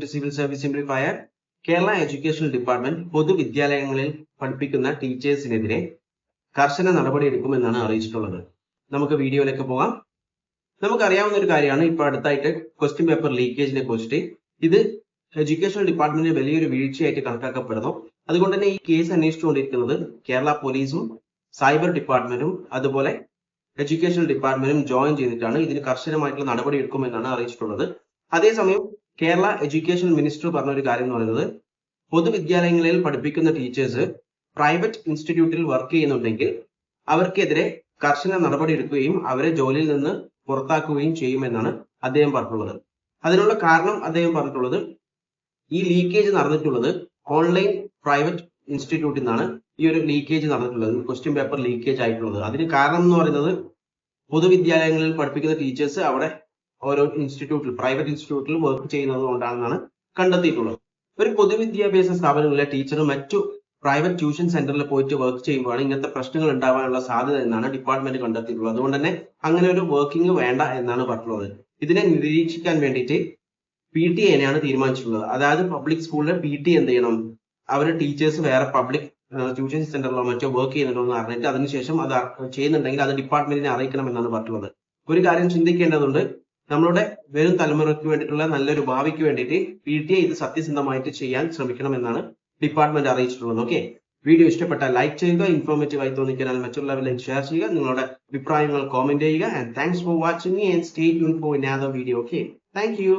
To civil service simplifier. Kerala education department പൊതുവിദ്യാലയങ്ങളിൽ പഠിപ്പിക്കുന്ന ടീച്ചേഴ്സിനെതിരെ കർശന നടപടിയെടുക്കുമെന്നാണ് അറിയിച്ചിട്ടുള്ളത്. നമുക്ക് വീഡിയോയിലേക്ക് പോകാം. നമുക്കറിയാവുന്ന ഒരു കാര്യമാണ് ഇപ്പോൾ അടുത്തായിട്ട് ക്വസ്റ്റ്യൻ പേപ്പർ ലീക്കേജിനെ കുറിച്ചിട്ട്. ഇത് എഡ്യൂക്കേഷൻ ഡിപ്പാർട്ട്മെന്റിന് വലിയൊരു വീഴ്ചയായിട്ട് കണക്കാക്കപ്പെടുന്നു. അതുകൊണ്ട് തന്നെ ഈ കേസ് അന്വേഷിച്ചുകൊണ്ടിരിക്കുന്നത് കേരള പോലീസും സൈബർ ഡിപ്പാർട്ട്മെന്റും അതുപോലെ എഡ്യൂക്കേഷൻ ഡിപ്പാർട്ട്മെന്റും ജോയിൻ ചെയ്തിട്ടാണ് ഇതിന് കർശനമായിട്ടുള്ള നടപടി എടുക്കുമെന്നാണ് അറിയിച്ചിട്ടുള്ളത്. അതേസമയം കേരള എഡ്യൂക്കേഷൻ മിനിസ്റ്റർ പറഞ്ഞ ഒരു കാര്യം എന്ന് പറയുന്നത്, പൊതുവിദ്യാലയങ്ങളിൽ പഠിപ്പിക്കുന്ന ടീച്ചേഴ്സ് പ്രൈവറ്റ് ഇൻസ്റ്റിറ്റ്യൂട്ടിൽ വർക്ക് ചെയ്യുന്നുണ്ടെങ്കിൽ അവർക്കെതിരെ കർശന നടപടി എടുക്കുകയും അവരെ ജോലിയിൽ നിന്ന് പുറത്താക്കുകയും ചെയ്യുമെന്നാണ് അദ്ദേഹം പറഞ്ഞിട്ടുള്ളത്. അതിനുള്ള കാരണം അദ്ദേഹം പറഞ്ഞിട്ടുള്ളത്, ഈ ലീക്കേജ് നടന്നിട്ടുള്ളത് ഓൺലൈൻ പ്രൈവറ്റ് ഇൻസ്റ്റിറ്റ്യൂട്ടിൽ നിന്നാണ് ഈ ഒരു ലീക്കേജ് നടന്നിട്ടുള്ളത്, ക്വസ്റ്റ്യൻ പേപ്പർ ലീക്കേജ് ആയിട്ടുള്ളത്. അതിന് കാരണം എന്ന് പറയുന്നത്, പൊതുവിദ്യാലയങ്ങളിൽ പഠിപ്പിക്കുന്ന ടീച്ചേഴ്സ് അവിടെ ഓരോ ഇൻസ്റ്റിറ്റ്യൂട്ടിൽ പ്രൈവറ്റ് ഇൻസ്റ്റിറ്റ്യൂട്ടിൽ വർക്ക് ചെയ്യുന്നത് കൊണ്ടാണെന്നാണ് കണ്ടെത്തിയിട്ടുള്ളത്. ഒരു പൊതുവിദ്യാഭ്യാസ സ്ഥാപനങ്ങളിലെ ടീച്ചർ മറ്റു പ്രൈവറ്റ് ട്യൂഷൻ സെന്ററിൽ പോയിട്ട് വർക്ക് ചെയ്യുമ്പോഴാണ് ഇങ്ങനത്തെ പ്രശ്നങ്ങൾ ഉണ്ടാവാനുള്ള സാധ്യത എന്നാണ് ഡിപ്പാർട്ട്മെന്റ് കണ്ടെത്തിയിട്ടുള്ളത്. അതുകൊണ്ട് തന്നെ അങ്ങനെ ഒരു വർക്കിംഗ് വേണ്ട എന്നാണ് പറഞ്ഞിട്ടുള്ളത്. ഇതിനെ നിരീക്ഷിക്കാൻ വേണ്ടിയിട്ട് PTA തീരുമാനിച്ചിട്ടുള്ളത്. അതായത് പബ്ലിക് സ്കൂളിലെ PT എന്ത് ചെയ്യണം, അവരുടെ ടീച്ചേഴ്സ് വേറെ പബ്ലിക് ട്യൂഷൻ സെന്ററിലോ മറ്റോ വർക്ക് ചെയ്യുന്നുണ്ടോ എന്ന് അറിഞ്ഞിട്ട് അതിനുശേഷം അത് ചെയ്യുന്നുണ്ടെങ്കിൽ അത് ഡിപ്പാർട്ട്മെന്റിനെ അറിയിക്കണം എന്നാണ് പറഞ്ഞിട്ടുള്ളത്. ഒരു കാര്യം ചിന്തിക്കേണ്ടതുണ്ട്, നമ്മളുടെ വരും തലമുറയ്ക്ക് വേണ്ടിയിട്ടുള്ള നല്ലൊരു ഭാവിക്ക് വേണ്ടിയിട്ട് PTA ഇത് സത്യസന്ധമായിട്ട് ചെയ്യാൻ ശ്രമിക്കണം എന്നാണ് ഡിപ്പാർട്ട്മെന്റ് അറിയിച്ചിട്ടുള്ളത്. ഓക്കെ, വീഡിയോ ഇഷ്ടപ്പെട്ടാൽ ലൈക്ക് ചെയ്യുക, ഇൻഫോർമേറ്റീവ് ആയി തോന്നിക്കാൻ മറ്റുള്ളവരിലേക്ക് ഷെയർ ചെയ്യുക, നിങ്ങളുടെ അഭിപ്രായങ്ങൾ കോമെന്റ് ചെയ്യുക. And thanks for watching and stay tune for another video. Okay, thank you.